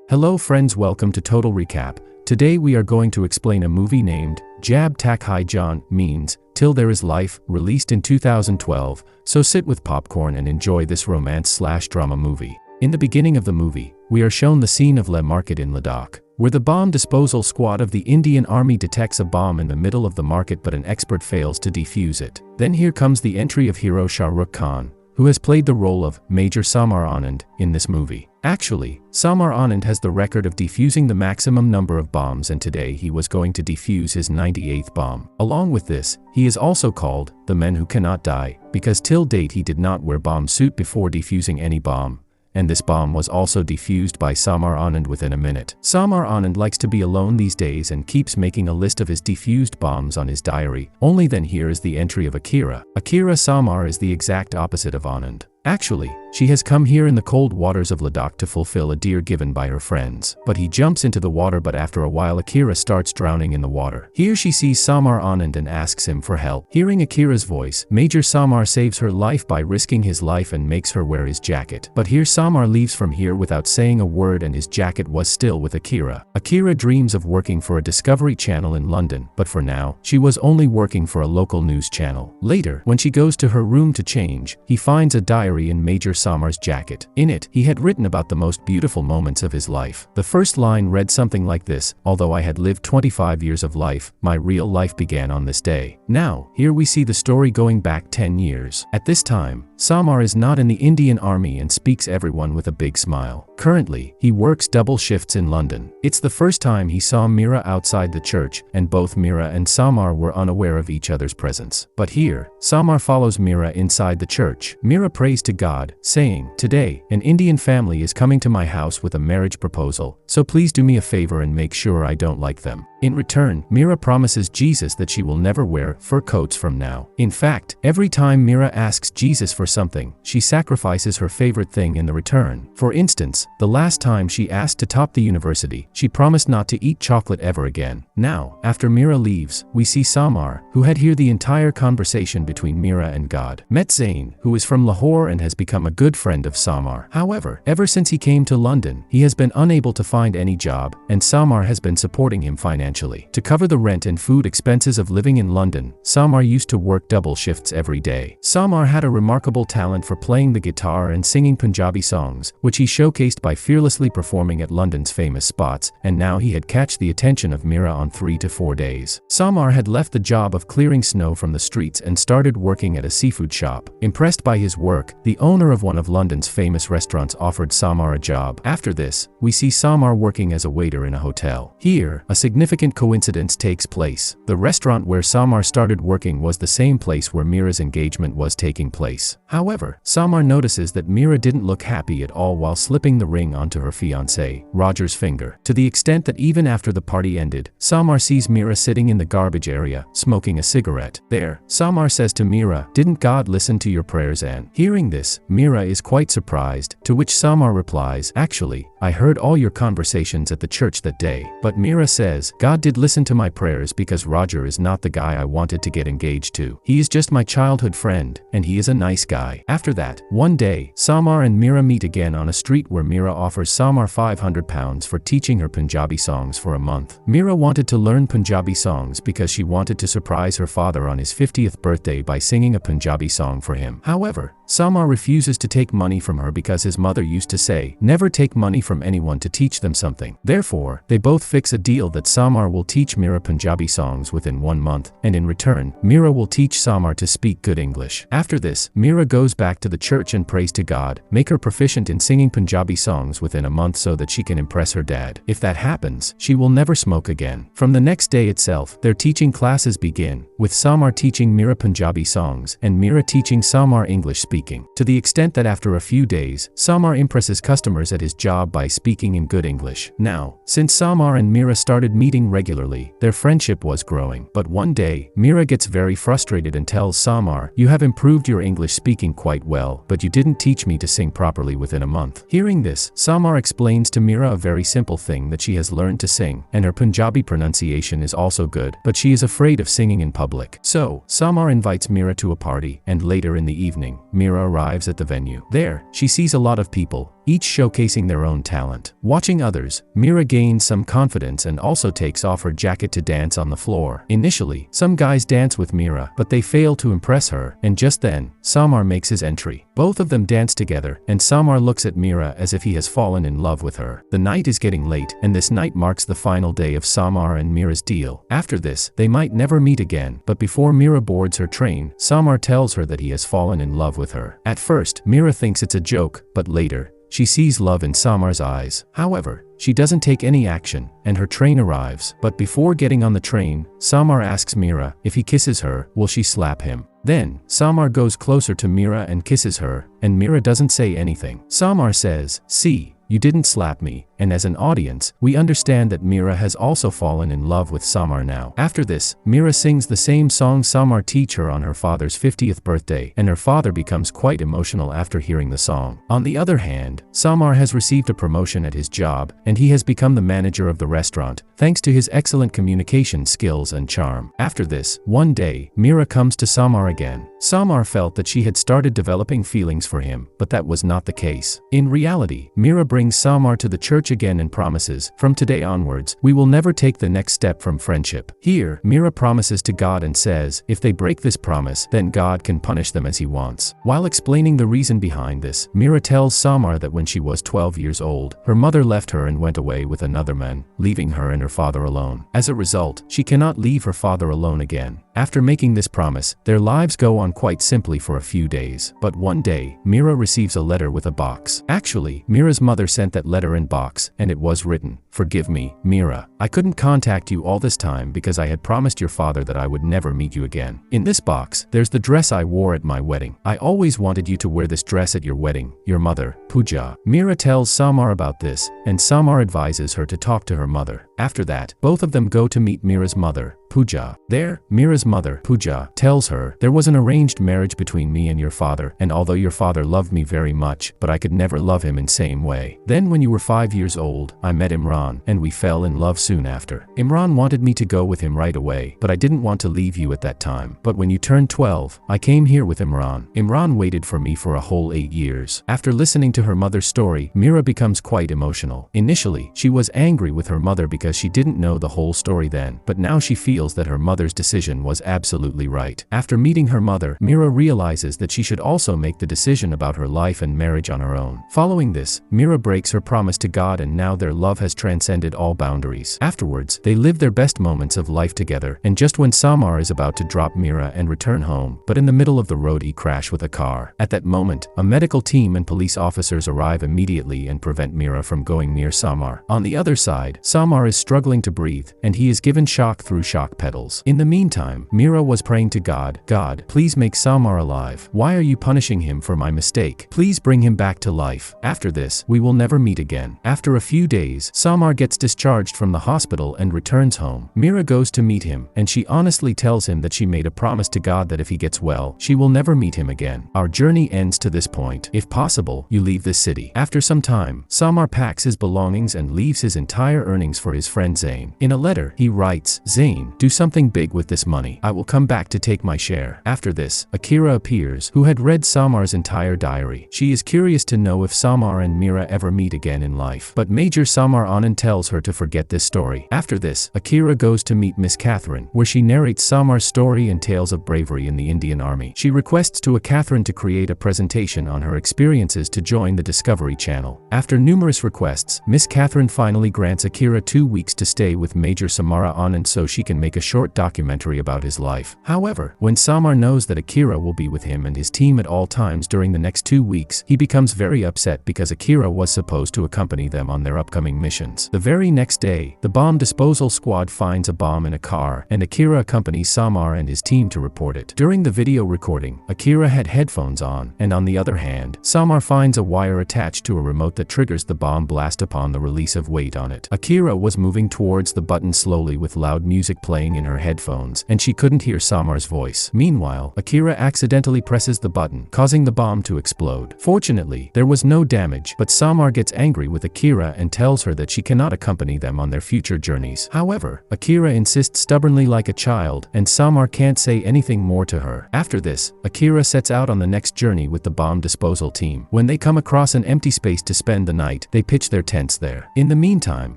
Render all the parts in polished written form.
Hello friends, welcome to Total Recap. Today we are going to explain a movie named Tak Hai Jaan, means Till There Is Life, released in 2012, so sit with popcorn and enjoy this romance/drama movie. In the beginning of the movie, we are shown the scene of Le Market in Ladakh, where the bomb disposal squad of the Indian Army detects a bomb in the middle of the market but an expert fails to defuse it. Then here comes the entry of hero Shah Rukh Khan, who has played the role of Major Samar Anand in this movie. Actually, Samar Anand has the record of defusing the maximum number of bombs, and today he was going to defuse his 98th bomb. Along with this, he is also called the Man Who Cannot Die, because till date he did not wear bomb suit before defusing any bomb. And this bomb was also defused by Samar Anand within a minute. Samar Anand likes to be alone these days and keeps making a list of his defused bombs on his diary. Only then here is the entry of Akira. Akira Samar is the exact opposite of Anand. Actually, she has come here in the cold waters of Ladakh to fulfill a deer given by her friends. But he jumps into the water, but after a while Akira starts drowning in the water. Here she sees Samar Anand and asks him for help. Hearing Akira's voice, Major Samar saves her life by risking his life and makes her wear his jacket. But here Samar leaves from here without saying a word, and his jacket was still with Akira. Akira dreams of working for a Discovery Channel in London, but for now, she was only working for a local news channel. Later, when she goes to her room to change, he finds a diary in Major Samar's jacket. In it, he had written about the most beautiful moments of his life. The first line read something like this: "Although I had lived 25 years of life, my real life began on this day." Now, here we see the story going back 10 years. At this time, Samar is not in the Indian Army and speaks everyone with a big smile. Currently, he works double shifts in London. It's the first time he saw Mira outside the church, and both Mira and Samar were unaware of each other's presence. But here, Samar follows Mira inside the church. Mira prays to God, saying, "Today, an Indian family is coming to my house with a marriage proposal, so please do me a favor and make sure I don't like them." In return, Mira promises Jesus that she will never wear fur coats from now. In fact, every time Mira asks Jesus for something, she sacrifices her favorite thing in the return. For instance, the last time she asked to top the university, she promised not to eat chocolate ever again. Now, after Mira leaves, we see Samar, who had heard the entire conversation between Mira and God, met Zain, who is from Lahore and has become a good friend of Samar. However, ever since he came to London, he has been unable to find any job, and Samar has been supporting him financially. To cover the rent and food expenses of living in London, Samar used to work double shifts every day. Samar had a remarkable talent for playing the guitar and singing Punjabi songs, which he showcased by fearlessly performing at London's famous spots, and now he had catch the attention of Mira on 3 to 4 days. Samar had left the job of clearing snow from the streets and started working at a seafood shop. Impressed by his work, the owner of one of London's famous restaurants offered Samar a job. After this, we see Samar working as a waiter in a hotel. Here, a significant coincidence takes place. The restaurant where Samar started working was the same place where Mira's engagement was taking place. However, Samar notices that Mira didn't look happy at all while slipping the ring onto her fiancé, Roger's finger, to the extent that even after the party ended, Samar sees Mira sitting in the garbage area, smoking a cigarette. There, Samar says to Mira, "Didn't God listen to your prayers?" And hearing this, Mira is quite surprised, to which Samar replies, "Actually, I heard all your conversations at the church that day." But Mira says, "God did listen to my prayers because Roger is not the guy I wanted to get engaged to. He is just my childhood friend, and he is a nice guy." After that, one day, Samar and Mira meet again on a street where Mira offers Samar £500 for teaching her Punjabi songs for a month. Mira wanted to learn Punjabi songs because she wanted to surprise her father on his 50th birthday by singing a Punjabi song for him. However, Samar refuses to take money from her because his mother used to say, "Never take money from anyone to teach them something." Therefore, they both fix a deal that Samar will teach Mira Punjabi songs within 1 month, and in return, Mira will teach Samar to speak good English. After this, Mira goes back to the church and prays to God, make her proficient in singing Punjabi songs within a month so that she can impress her dad. If that happens, she will never smoke again. From the next day itself, their teaching classes begin, with Samar teaching Mira Punjabi songs, and Mira teaching Samar English speaking, to the extent that after a few days, Samar impresses customers at his job by speaking in good English. Now, since Samar and Mira started meeting regularly, their friendship was growing. But one day, Mira gets very frustrated and tells Samar, "You have improved your English speaking quite well, but you didn't teach me to sing properly within a month." Hearing this, Samar explains to Mira a very simple thing, that she has learned to sing, and her Punjabi pronunciation is also good, but she is afraid of singing in public. So, Samar invites Mira to a party, and later in the evening, Mira arrives at the venue. There, she sees a lot of people, each showcasing their own talent. Watching others, Mira gains some confidence and also takes off her jacket to dance on the floor. Initially, some guys dance with Mira, but they fail to impress her, and just then, Samar makes his entry. Both of them dance together, and Samar looks at Mira as if he has fallen in love with her. The night is getting late, and this night marks the final day of Samar and Mira's deal. After this, they might never meet again, but before Mira boards her train, Samar tells her that he has fallen in love with her. At first, Mira thinks it's a joke, but later, she sees love in Samar's eyes. However, she doesn't take any action, and her train arrives. But before getting on the train, Samar asks Mira if he kisses her, will she slap him? Then, Samar goes closer to Mira and kisses her, and Mira doesn't say anything. Samar says, "See, you didn't slap me," and as an audience, we understand that Mira has also fallen in love with Samar now. After this, Mira sings the same song Samar teach her on her father's 50th birthday, and her father becomes quite emotional after hearing the song. On the other hand, Samar has received a promotion at his job, and he has become the manager of the restaurant, thanks to his excellent communication skills and charm. After this, one day, Mira comes to Samar again. Samar felt that she had started developing feelings for him, but that was not the case. In reality, Mira brings Samar to the church again and promises, from today onwards, we will never take the next step from friendship. Here, Mira promises to God and says, if they break this promise, then God can punish them as he wants. While explaining the reason behind this, Mira tells Samar that when she was 12 years old, her mother left her and went away with another man, leaving her and her father alone. As a result, she cannot leave her father alone again. After making this promise, their lives go on quite simply for a few days. But one day, Mira receives a letter with a box. Actually, Mira's mother sent that letter in box, and it was written, "Forgive me, Mira. I couldn't contact you all this time because I had promised your father that I would never meet you again. In this box, there's the dress I wore at my wedding. I always wanted you to wear this dress at your wedding. Your mother, Pooja." Mira tells Samar about this, and Samar advises her to talk to her mother. After that, both of them go to meet Mira's mother, Pooja. There, Mira's mother, Pooja, tells her, "There was an arranged marriage between me and your father, and although your father loved me very much, but I could never love him in same way. Then when you were 5 years old, I met Imran, and we fell in love soon after. Imran wanted me to go with him right away, but I didn't want to leave you at that time. But when you turned 12, I came here with Imran. Imran waited for me for a whole 8 years. After listening to her mother's story, Mira becomes quite emotional. Initially, she was angry with her mother because she didn't know the whole story then, but now she feels that her mother's decision was absolutely right. After meeting her mother, Mira realizes that she should also make the decision about her life and marriage on her own. Following this, Mira breaks her promise to God, and now their love has transcended all boundaries. Afterwards, they live their best moments of life together, and just when Samar is about to drop Mira and return home, but in the middle of the road he crashes with a car. At that moment, a medical team and police officers arrive immediately and prevent Mira from going near Samar. On the other side, Samar is struggling to breathe, and he is given shock through shock pedals. In the meantime, Mira was praying to God, "God, please make Samar alive. Why are you punishing him for my mistake? Please bring him back to life. After this, we will never meet again." After a few days, Samar gets discharged from the hospital and returns home. Mira goes to meet him, and she honestly tells him that she made a promise to God that if he gets well, she will never meet him again. Our journey ends to this point. If possible, you leave this city. After some time, Samar packs his belongings and leaves his entire earnings for his friend Zain. In a letter, he writes, "Zain, do something big with this money. I will come back to take my share." After this, Akira appears, who had read Samar's entire diary. She is curious to know if Samar and Mira ever meet again in life, but Major Samar Anand tells her to forget this story. After this, Akira goes to meet Miss Catherine, where she narrates Samar's story and tales of bravery in the Indian Army. She requests to Catherine to create a presentation on her experiences to join the Discovery Channel. After numerous requests, Miss Catherine finally grants Akira 2 weeks to stay with Major Samara Anand so she can make a short documentary about his life. However, when Samar knows that Akira will be with him and his team at all times during the next 2 weeks, he becomes very upset because Akira was supposed to accompany them on their upcoming missions. The very next day, the bomb disposal squad finds a bomb in a car, and Akira accompanies Samar and his team to report it. During the video recording, Akira had headphones on, and on the other hand, Samar finds a wire attached to a remote that triggers the bomb blast upon the release of weight on it. Akira was moving towards the button slowly with loud music playing in her headphones, and she couldn't hear Samar's voice. Meanwhile, Akira accidentally presses the button, causing the bomb to explode. Fortunately, there was no damage, but Samar Samar gets angry with Akira and tells her that she cannot accompany them on their future journeys. However, Akira insists stubbornly like a child, and Samar can't say anything more to her. After this, Akira sets out on the next journey with the bomb disposal team. When they come across an empty space to spend the night, they pitch their tents there. In the meantime,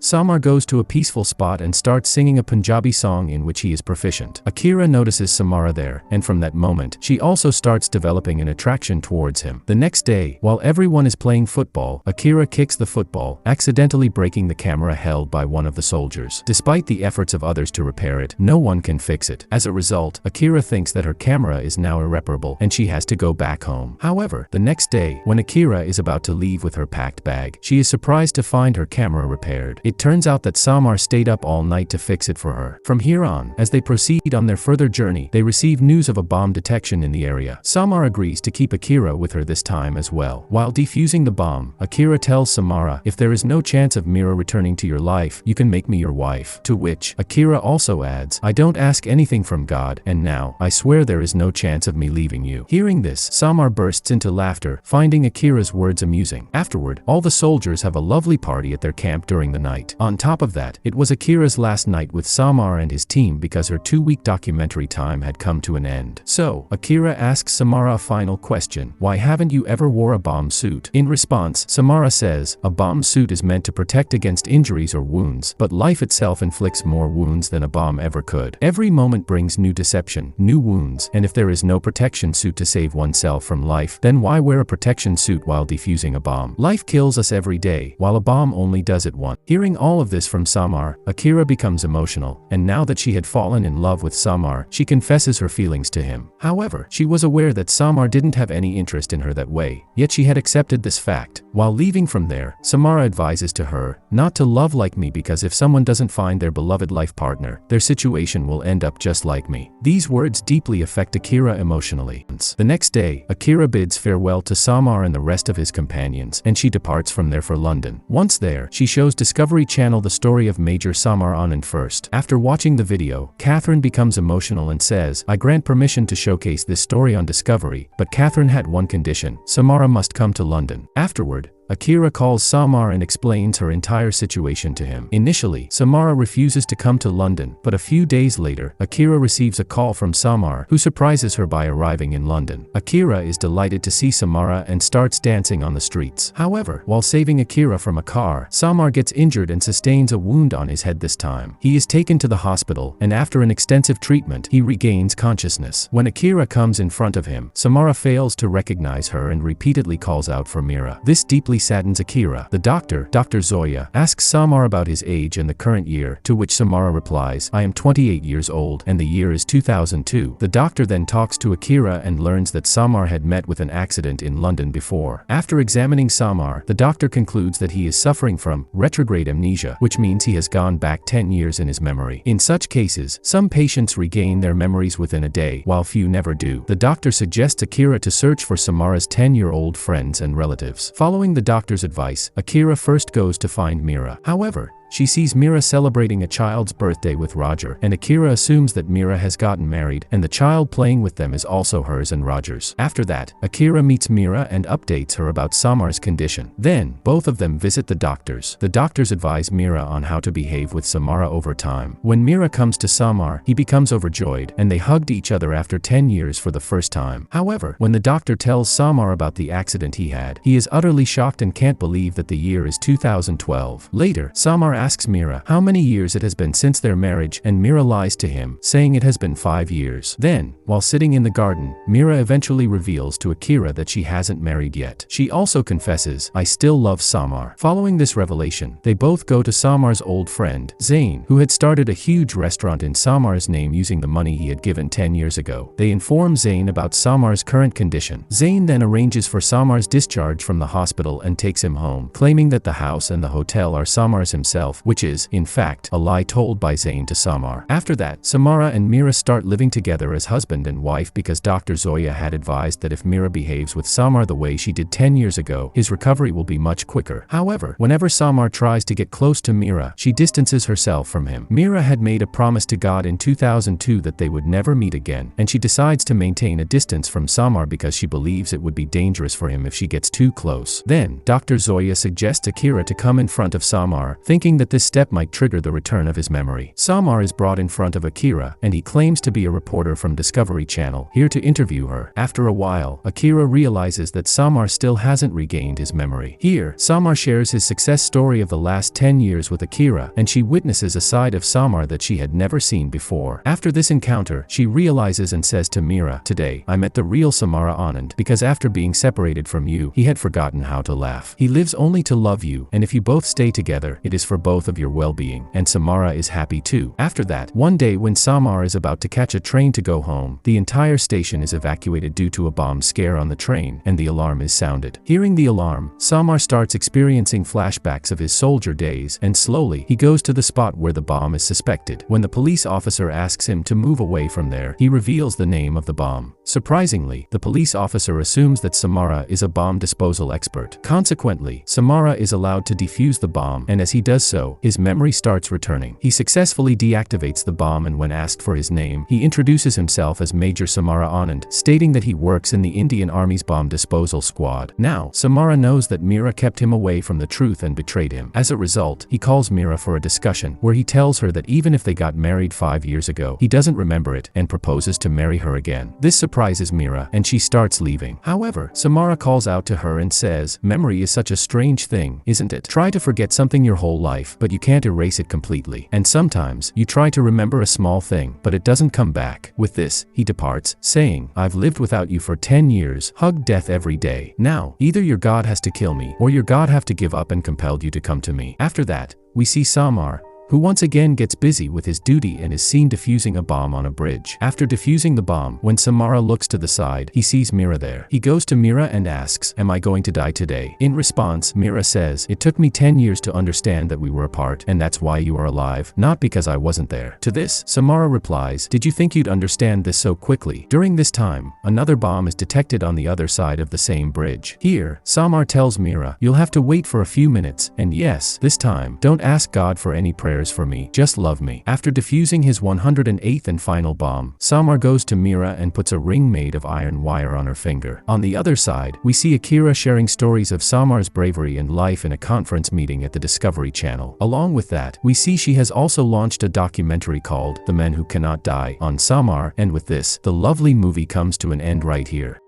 Samar goes to a peaceful spot and starts singing a Punjabi song in which he is proficient. Akira notices Samara there, and from that moment, she also starts developing an attraction towards him. The next day, while everyone is playing football, Akira kicks the football, accidentally breaking the camera held by one of the soldiers. Despite the efforts of others to repair it, no one can fix it. As a result, Akira thinks that her camera is now irreparable and she has to go back home. However, the next day, when Akira is about to leave with her packed bag, she is surprised to find her camera repaired. It turns out that Samar stayed up all night to fix it for her. From here on, as they proceed on their further journey, they receive news of a bomb detection in the area. Samar agrees to keep Akira with her this time as well. While defusing the bomb, Akira tells Samara, "If there is no chance of Mira returning to your life, you can make me your wife." To which, Akira also adds, "I don't ask anything from God, and now, I swear there is no chance of me leaving you." Hearing this, Samar bursts into laughter, finding Akira's words amusing. Afterward, all the soldiers have a lovely party at their camp during the night. On top of that, it was Akira's last night with Samar and his team because her 2-week documentary time had come to an end. So, Akira asks Samara a final question: "Why haven't you ever wore a bomb suit?" In response, Samara says, "A bomb suit is meant to protect against injuries or wounds, but life itself inflicts more wounds than a bomb ever could. Every moment brings new deception, new wounds, and if there is no protection suit to save oneself from life, then why wear a protection suit while defusing a bomb? Life kills us every day, while a bomb only does it once." Hearing all of this from Samar, Akira becomes emotional, and now that she had fallen in love with Samar, she confesses her feelings to him. However, she was aware that Samar didn't have any interest in her that way, yet she had accepted this fact. While leaving from there, Samara advises to her, "Not to love like me, because if someone doesn't find their beloved life partner, their situation will end up just like me." These words deeply affect Akira emotionally. The next day, Akira bids farewell to Samar and the rest of his companions, and she departs from there for London. Once there, she shows Discovery Channel the story of Major Samar Anand first. After watching the video, Catherine becomes emotional and says, "I grant permission to showcase this story on Discovery, but Catherine had one condition: Samara must come to London." Afterward, Akira calls Samar and explains her entire situation to him. Initially, Samara refuses to come to London, but a few days later, Akira receives a call from Samar, who surprises her by arriving in London. Akira is delighted to see Samara and starts dancing on the streets. However, while saving Akira from a car, Samar gets injured and sustains a wound on his head this time. He is taken to the hospital, and after an extensive treatment, he regains consciousness. When Akira comes in front of him, Samara fails to recognize her and repeatedly calls out for Mira. This deeply saddens Akira. The doctor, Dr. Zoya, asks Samar about his age and the current year, to which Samara replies, "I am 28 years old, and the year is 2002. The doctor then talks to Akira and learns that Samar had met with an accident in London before. After examining Samar, the doctor concludes that he is suffering from retrograde amnesia, which means he has gone back 10 years in his memory. In such cases, some patients regain their memories within a day, while few never do. The doctor suggests Akira to search for Samara's 10-year-old friends and relatives. Following the doctor's advice, Akira first goes to find Mira. However, she sees Mira celebrating a child's birthday with Roger, and Akira assumes that Mira has gotten married, and the child playing with them is also hers and Roger's. After that, Akira meets Mira and updates her about Samar's condition. Then, both of them visit the doctors. The doctors advise Mira on how to behave with Samara over time. When Mira comes to Samar, he becomes overjoyed, and they hugged each other after 10 years for the first time. However, when the doctor tells Samar about the accident he had, he is utterly shocked and can't believe that the year is 2012. Later, Samar asks Mira how many years it has been since their marriage, and Mira lies to him, saying it has been 5 years. Then, while sitting in the garden, Mira eventually reveals to Akira that she hasn't married yet. She also confesses, "I still love Samar." Following this revelation, they both go to Samar's old friend, Zain, who had started a huge restaurant in Samar's name using the money he had given 10 years ago. They inform Zain about Samar's current condition. Zain then arranges for Samar's discharge from the hospital and takes him home, claiming that the house and the hotel are Samar's himself, herself, which is, in fact, a lie told by Zayn to Samar. After that, Samara and Mira start living together as husband and wife because Dr. Zoya had advised that if Mira behaves with Samar the way she did 10 years ago, his recovery will be much quicker. However, whenever Samar tries to get close to Mira, she distances herself from him. Mira had made a promise to God in 2002 that they would never meet again, and she decides to maintain a distance from Samar because she believes it would be dangerous for him if she gets too close. Then, Dr. Zoya suggests Akira to come in front of Samar, thinking that this step might trigger the return of his memory. Samar is brought in front of Akira, and he claims to be a reporter from Discovery Channel, here to interview her. After a while, Akira realizes that Samar still hasn't regained his memory. Here, Samar shares his success story of the last 10 years with Akira, and she witnesses a side of Samar that she had never seen before. After this encounter, she realizes and says to Mira, "Today, I met the real Samara Anand, because after being separated from you, he had forgotten how to laugh. He lives only to love you, and if you both stay together, it is for both of your well-being." And Samara is happy too. After that, one day when Samar is about to catch a train to go home, the entire station is evacuated due to a bomb scare on the train, and the alarm is sounded. Hearing the alarm, Samar starts experiencing flashbacks of his soldier days, and slowly, he goes to the spot where the bomb is suspected. When the police officer asks him to move away from there, he reveals the name of the bomb. Surprisingly, the police officer assumes that Samara is a bomb disposal expert. Consequently, Samara is allowed to defuse the bomb, and as he does so, his memory starts returning. He successfully deactivates the bomb, and when asked for his name, he introduces himself as Major Samara Anand, stating that he works in the Indian Army's bomb disposal squad. Now, Samara knows that Mira kept him away from the truth and betrayed him. As a result, he calls Mira for a discussion, where he tells her that even if they got married 5 years ago, he doesn't remember it, and proposes to marry her again. This surprises Mira, and she starts leaving. However, Samara calls out to her and says, "Memory is such a strange thing, isn't it? Try to forget something your whole life, but you can't erase it completely. And sometimes, you try to remember a small thing, but it doesn't come back." With this, he departs, saying, "I've lived without you for 10 years, hug death every day. Now, either your God has to kill me, or your God have to give up and compelled you to come to me." After that, we see Samar, who once again gets busy with his duty and is seen defusing a bomb on a bridge. After defusing the bomb, when Samara looks to the side, he sees Mira there. He goes to Mira and asks, "Am I going to die today?" In response, Mira says, "It took me 10 years to understand that we were apart, and that's why you are alive, not because I wasn't there." To this, Samara replies, "Did you think you'd understand this so quickly?" During this time, another bomb is detected on the other side of the same bridge. Here, Samar tells Mira, "You'll have to wait for a few minutes, and yes, this time, don't ask God for any prayer for me, just love me." After defusing his 108th and final bomb, Samar goes to Mira and puts a ring made of iron wire on her finger. On the other side, we see Akira sharing stories of Samar's bravery and life in a conference meeting at the Discovery Channel. Along with that, we see she has also launched a documentary called The Men Who Cannot Die on Samar, and with this, the lovely movie comes to an end right here.